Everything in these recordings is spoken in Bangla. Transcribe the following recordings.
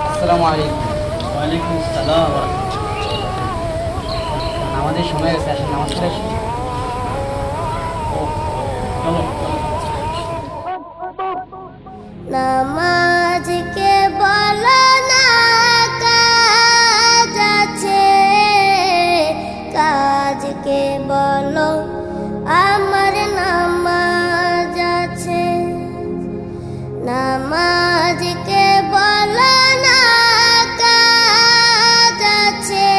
আসসালামু আলাইকুম। ওয়ালাইকুম আসসালাম। আমাদের সময় গেছে, আসেন নামাজ পড়ে আসি। চলো নামাজকে বলো না কাজ আছে, কাজকে বলো আমার নামাজ আছে। নামাজকে বলো না কাজ আছে,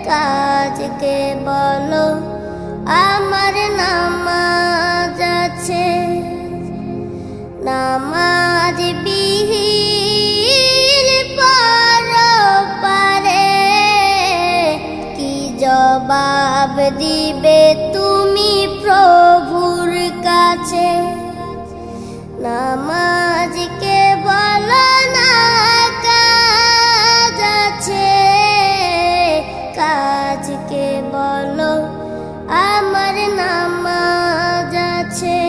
কাজকে বলো আমার নামাজ আছে। নামাজ বিহীন পরপারে কি জবাব দিবে তুমি প্রভুর কাছে। নামাজকে বলো না কাজ আছে, কাজকে বলো আমার নামাজ আছে।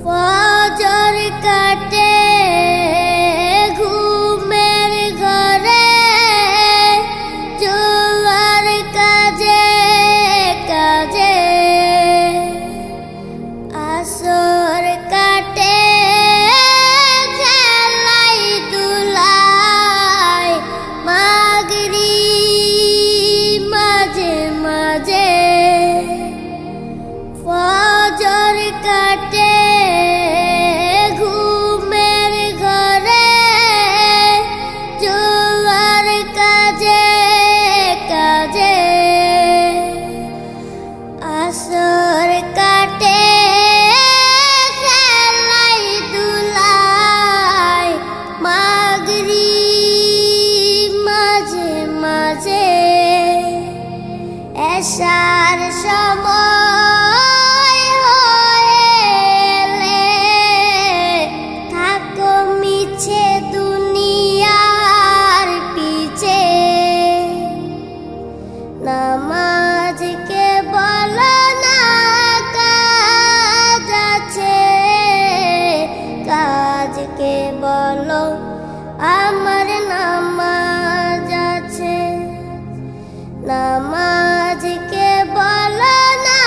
ফজর কাটে ঘুমের ঘরে, জোয়ার কাজে কাজে। আসর কাটে খেলাই দুলাই, মাগরিব মাঝে মাঝে। ফজর কাটে ঘুমের ঘরে, জোয়ার কাজে কাজে। আসর কাটে খেলাই দুলাই, মাগরিব মাঝে মাঝে। এশার সময় হলে থাকো মিছে দুনিয়ার পিছে। নামাজকে বলো না কাজ আছে, কাজকে বলো আমার নামাজ আছে। নামাজকে বলো না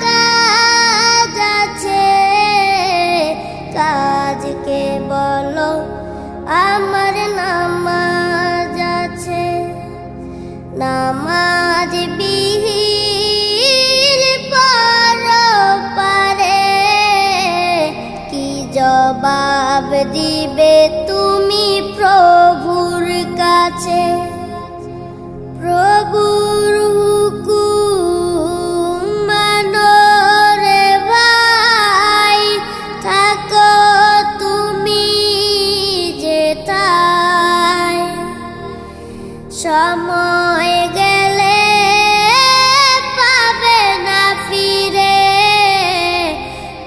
কাজ আছে, কাজকে বলো আমার নামাজ আছে। নামাজ বিহীন পরপারে কি জবাব দিবে তুমি প্রভুর কাছে। প্রভুর হুকুম মানো রে ভাই, থাকো তুমি যেথায়। সময় গেলে পাবে না ফিরে,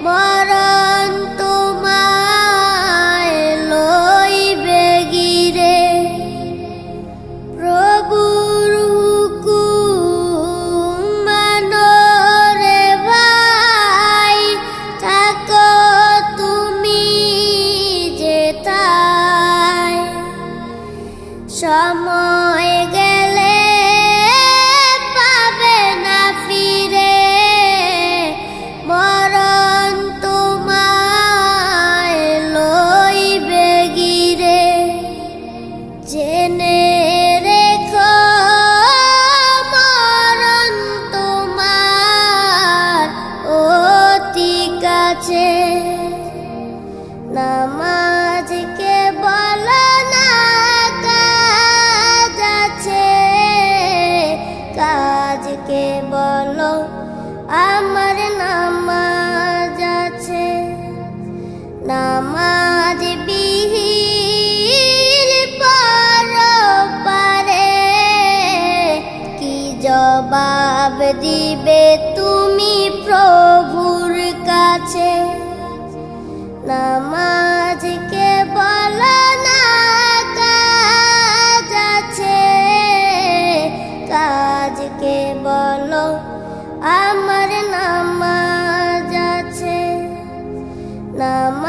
মরণ তোমায় লইবে গিরে। প্রভুর হুকুম মানো রে ভাই, থাকো তুমি যেথায়। সময় গেলে পাবে না ফিরে, মরণ তোমায় লইবে গিরে। জেনে রেখো মরণ তোমার অতি কাছে। নামাজকে বলো না কাজ আছে, কাজকে বলো আমার নামাজ আছে। নামাজ বিহীন পরপারে কি জবাব দিবে তুমি প্রভুর কাছে। নামাজকে বলো না কাজ আছে, কাজকে বলো আমার নামাজ আছে। নাম